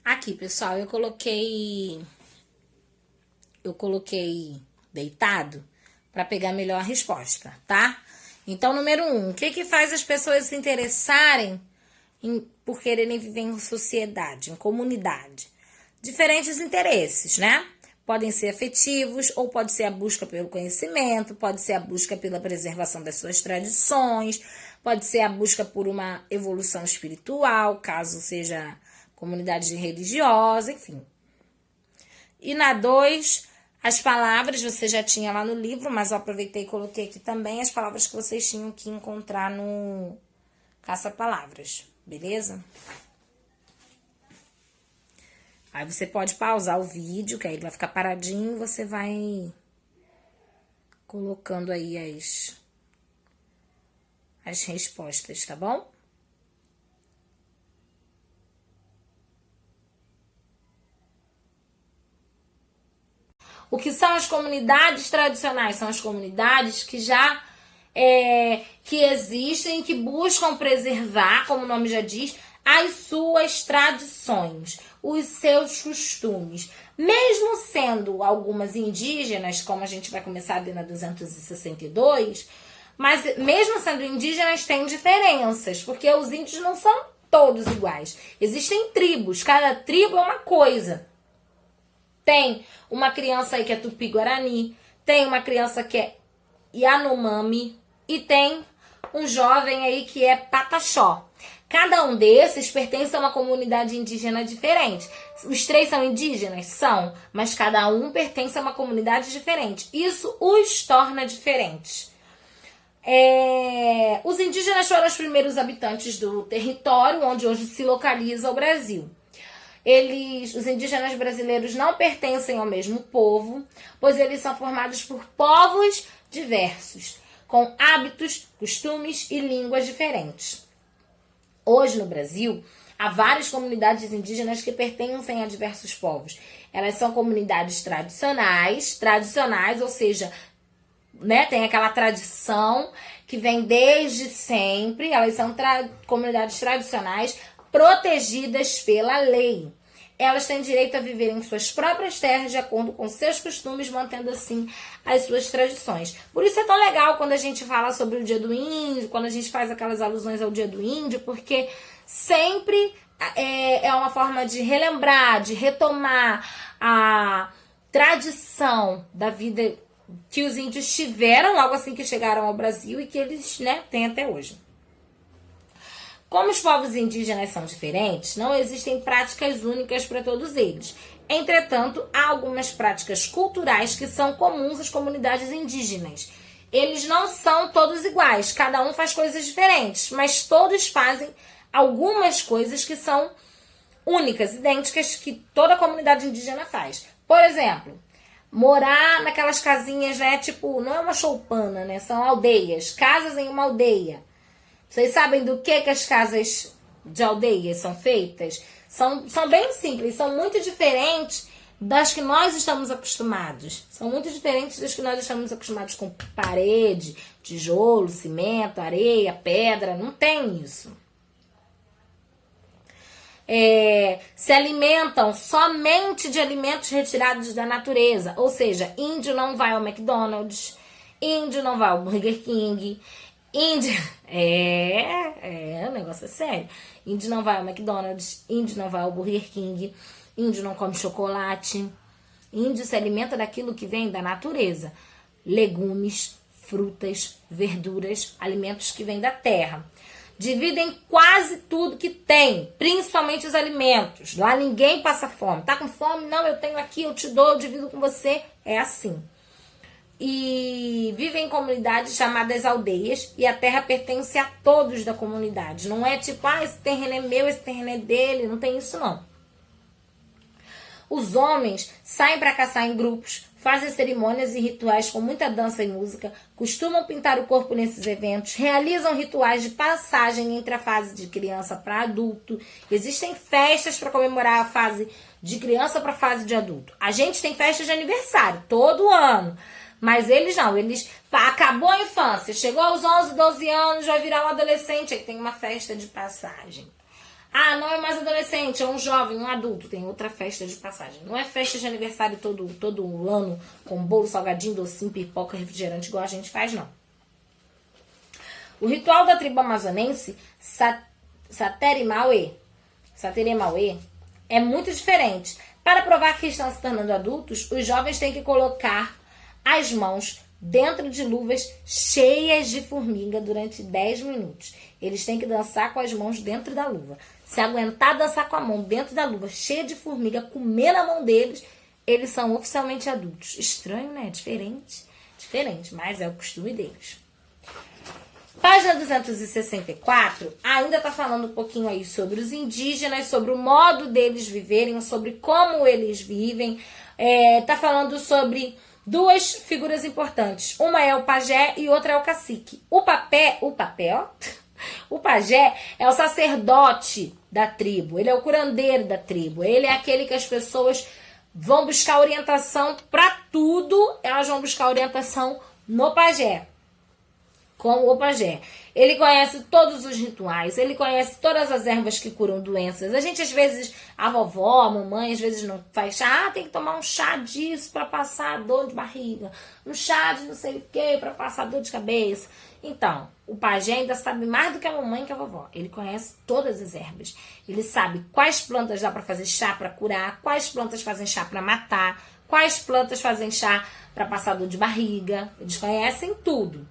Aqui, pessoal, eu coloquei deitado para pegar melhor a resposta, tá? Então, número 1, o que faz as pessoas se interessarem por quererem viver em sociedade, em comunidade? Diferentes interesses, né? Podem ser afetivos, ou pode ser a busca pelo conhecimento, pode ser a busca pela preservação das suas tradições, pode ser a busca por uma evolução espiritual, caso seja comunidade religiosa, enfim. E na 2, as palavras, você já tinha lá no livro, mas eu aproveitei e coloquei aqui também as palavras que vocês tinham que encontrar no caça-palavras, beleza? Aí você pode pausar o vídeo, que aí ele vai ficar paradinho, você vai colocando aí as respostas, tá bom? O que são as comunidades tradicionais? São as comunidades que já que existem, que buscam preservar, como o nome já diz, as suas tradições, os seus costumes. Mesmo sendo algumas indígenas, como a gente vai começar a ver na 262, mas mesmo sendo indígenas tem diferenças, porque os índios não são todos iguais. Existem tribos, cada tribo é uma coisa. Tem uma criança aí que é Tupi-Guarani, tem uma criança que é Yanomami e tem um jovem aí que é Pataxó. Cada um desses pertence a uma comunidade indígena diferente. Os 3 são indígenas? São, mas cada um pertence a uma comunidade diferente. Isso os torna diferentes. Os indígenas foram os primeiros habitantes do território onde hoje se localiza o Brasil. Os indígenas brasileiros não pertencem ao mesmo povo, pois eles são formados por povos diversos, com hábitos, costumes e línguas diferentes. Hoje no Brasil, há várias comunidades indígenas que pertencem a diversos povos. Elas são comunidades tradicionais, ou seja, né, tem aquela tradição que vem desde sempre. Elas são comunidades tradicionais protegidas pela lei. Elas têm direito a viver em suas próprias terras de acordo com seus costumes, mantendo assim as suas tradições. Por isso é tão legal quando a gente fala sobre o Dia do Índio, quando a gente faz aquelas alusões ao Dia do Índio, porque sempre é uma forma de relembrar, de retomar a tradição da vida que os índios tiveram logo assim que chegaram ao Brasil e que eles, né, têm até hoje. Como os povos indígenas são diferentes, não existem práticas únicas para todos eles. Entretanto, há algumas práticas culturais que são comuns às comunidades indígenas. Eles não são todos iguais, cada um faz coisas diferentes, mas todos fazem algumas coisas que são únicas, idênticas, que toda a comunidade indígena faz. Por exemplo, morar naquelas casinhas, né, tipo, não é uma choupana, né, são aldeias, casas em uma aldeia. Vocês sabem do que as casas de aldeias são feitas? São bem simples, são muito diferentes das que nós estamos acostumados. São muito diferentes das que nós estamos acostumados com parede, tijolo, cimento, areia, pedra. Não tem isso. Se alimentam somente de alimentos retirados da natureza. Ou seja, índio não vai ao McDonald's, índio não vai ao Burger King, índio... o negócio é sério. Índio não vai ao McDonald's, índio não vai ao Burger King, índio não come chocolate. Índio se alimenta daquilo que vem da natureza. Legumes, frutas, verduras, alimentos que vêm da terra. Dividem quase tudo que tem, principalmente os alimentos. Lá ninguém passa fome. Tá com fome? Não, eu tenho aqui, eu te dou, eu divido com você. É assim. E vivem em comunidades chamadas aldeias, e a terra pertence a todos da comunidade. Não é tipo, esse terreno é meu, esse terreno é dele, não tem isso não. Os homens saem para caçar em grupos, fazem cerimônias e rituais com muita dança e música, costumam pintar o corpo nesses eventos, realizam rituais de passagem entre a fase de criança para adulto. Existem festas para comemorar a fase de criança para a fase de adulto. A gente tem festa de aniversário todo ano. Mas eles não, acabou a infância, chegou aos 11, 12 anos, vai virar um adolescente, aí tem uma festa de passagem. Ah, não é mais adolescente, é um jovem, um adulto. Tem outra festa de passagem. Não é festa de aniversário todo ano, com bolo, salgadinho, docinho, pipoca, refrigerante, igual a gente faz, não. O ritual da tribo amazonense, Sateremauê, é muito diferente. Para provar que estão se tornando adultos, os jovens têm que colocar as mãos dentro de luvas cheias de formiga durante 10 minutos. Eles têm que dançar com as mãos dentro da luva. Se aguentar dançar com a mão dentro da luva cheia de formiga, comer na mão deles, eles são oficialmente adultos. Estranho, né? Diferente, mas é o costume deles. Página 264 ainda está falando um pouquinho aí sobre os indígenas, sobre o modo deles viverem, sobre como eles vivem. Está falando sobre duas figuras importantes. Uma é o pajé e outra é o cacique. O pajé é o sacerdote da tribo, ele é o curandeiro da tribo, ele é aquele que as pessoas vão buscar orientação para tudo, elas vão buscar orientação no pajé. Com o pajé. Ele conhece todos os rituais, ele conhece todas as ervas que curam doenças. A gente, às vezes, a vovó, a mamãe, às vezes não faz chá. Ah, tem que tomar um chá disso para passar dor de barriga. Um chá de não sei o que para passar dor de cabeça. Então, o pajé ainda sabe mais do que a mamãe e que a vovó. Ele conhece todas as ervas. Ele sabe quais plantas dá para fazer chá para curar, quais plantas fazem chá para matar, quais plantas fazem chá para passar dor de barriga. Eles conhecem tudo.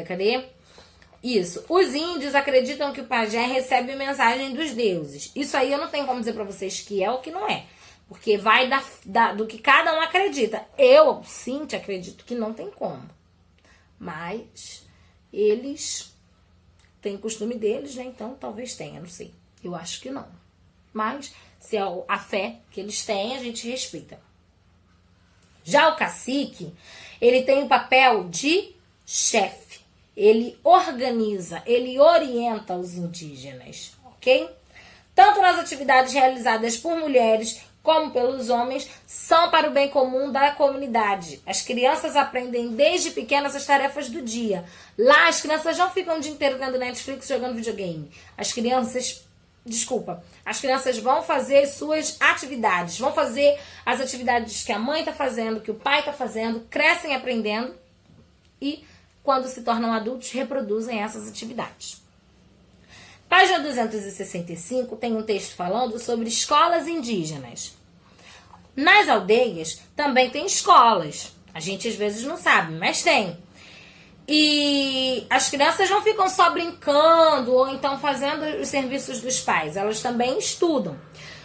Cadê? Isso. Os índios acreditam que o pajé recebe mensagem dos deuses. Isso aí eu não tenho como dizer pra vocês que é ou que não é. Porque vai do que cada um acredita. Eu, Cíntia, acredito que não tem como. Mas eles têm costume deles, né? Então talvez tenha, não sei. Eu acho que não. Mas se é a fé que eles têm, a gente respeita. Já o cacique, ele tem o papel de chefe. Ele organiza, ele orienta os indígenas, ok? Tanto nas atividades realizadas por mulheres como pelos homens, são para o bem comum da comunidade. As crianças aprendem desde pequenas as tarefas do dia. Lá as crianças não ficam o dia inteiro vendo Netflix, jogando videogame. As crianças vão fazer suas atividades, vão fazer as atividades que a mãe está fazendo, que o pai está fazendo, crescem aprendendo e, quando se tornam adultos, reproduzem essas atividades. Página 265 tem um texto falando sobre escolas indígenas. Nas aldeias também tem escolas. A gente às vezes não sabe, mas tem. E as crianças não ficam só brincando ou então fazendo os serviços dos pais, elas também estudam.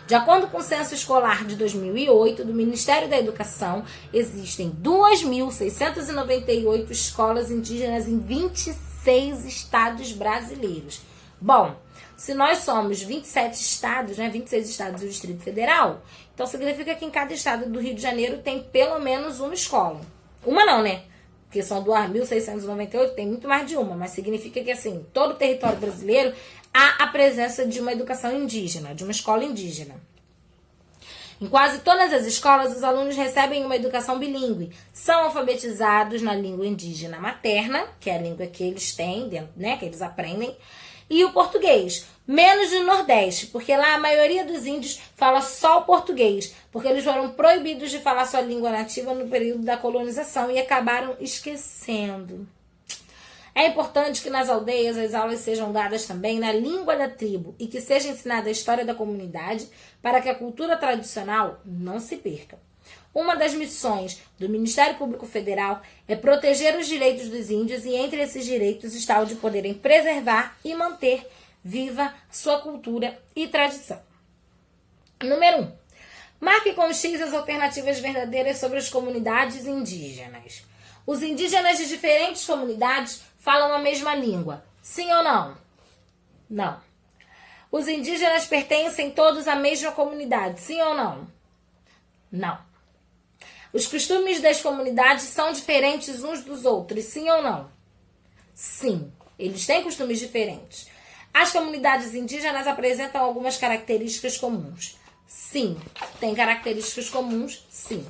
De acordo com o Censo Escolar de 2008 do Ministério da Educação, existem 2.698 escolas indígenas em 26 estados brasileiros. Bom, se nós somos 27 estados, né, 26 estados do Distrito Federal, então significa que em cada estado do Rio de Janeiro tem pelo menos uma escola. Uma não, né? Porque são 2.698, tem muito mais de uma, mas significa que, assim, todo o território brasileiro há a presença de uma educação indígena, de uma escola indígena. Em quase todas as escolas, os alunos recebem uma educação bilíngue. São alfabetizados na língua indígena materna, que é a língua que eles têm, né, que eles aprendem, e o português. Menos no Nordeste, porque lá a maioria dos índios fala só o português, porque eles foram proibidos de falar sua língua nativa no período da colonização e acabaram esquecendo. É importante que nas aldeias as aulas sejam dadas também na língua da tribo e que seja ensinada a história da comunidade para que a cultura tradicional não se perca. Uma das missões do Ministério Público Federal é proteger os direitos dos índios e entre esses direitos está o de poderem preservar e manter viva sua cultura e tradição. Número 1. Marque com X as alternativas verdadeiras sobre as comunidades indígenas. Os indígenas de diferentes comunidades falam a mesma língua. Sim ou não? Não. Os indígenas pertencem todos à mesma comunidade. Sim ou não? Não. Os costumes das comunidades são diferentes uns dos outros. Sim ou não? Sim. Eles têm costumes diferentes. As comunidades indígenas apresentam algumas características comuns. Sim. Tem características comuns? Sim.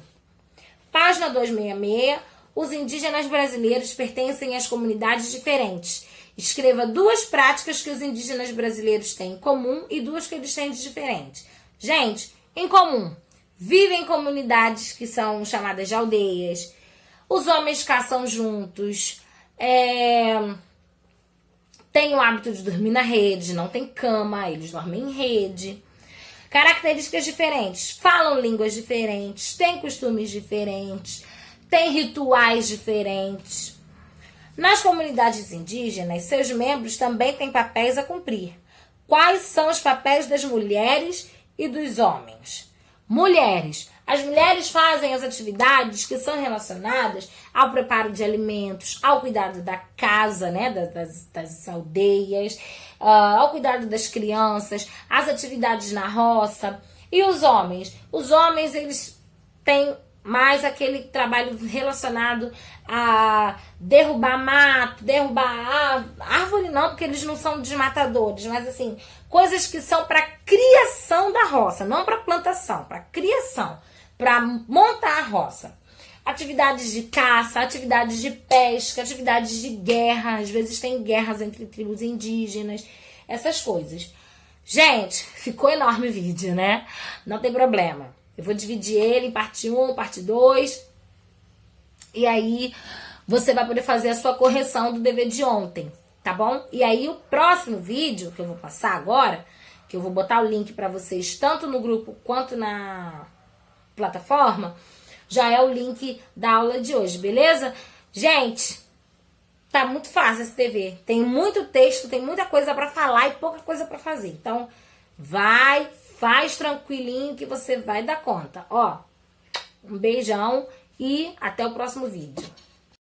Página 266. os indígenas brasileiros pertencem às comunidades diferentes. Escreva 2 práticas que os indígenas brasileiros têm em comum e 2 que eles têm de diferentes. Gente, em comum, vivem em comunidades que são chamadas de aldeias. Os homens caçam juntos. Têm o hábito de dormir na rede, não tem cama, eles dormem em rede. Características diferentes, falam línguas diferentes, têm costumes diferentes, têm rituais diferentes. Nas comunidades indígenas, seus membros também têm papéis a cumprir. Quais são os papéis das mulheres e dos homens? Mulheres. As mulheres fazem as atividades que são relacionadas ao preparo de alimentos, ao cuidado da casa, né, das aldeias, ao cuidado das crianças, as atividades na roça. E os homens? Os homens, eles têm mais aquele trabalho relacionado a derrubar mato, derrubar árvore não, porque eles não são desmatadores, mas assim, coisas que são para criação da roça, não para plantação, para criação, para montar a roça. Atividades de caça, atividades de pesca, atividades de guerra, às vezes tem guerras entre tribos indígenas, essas coisas. Gente, ficou enorme o vídeo, né? Não tem problema. Eu vou dividir ele em parte 1, parte 2. E aí você vai poder fazer a sua correção do dever de ontem, tá bom? E aí o próximo vídeo que eu vou passar agora, que eu vou botar o link para vocês tanto no grupo quanto na plataforma, já é o link da aula de hoje, beleza? Gente, tá muito fácil esse dever. Tem muito texto, tem muita coisa para falar e pouca coisa para fazer. Então, faz tranquilinho que você vai dar conta. Ó, um beijão e até o próximo vídeo.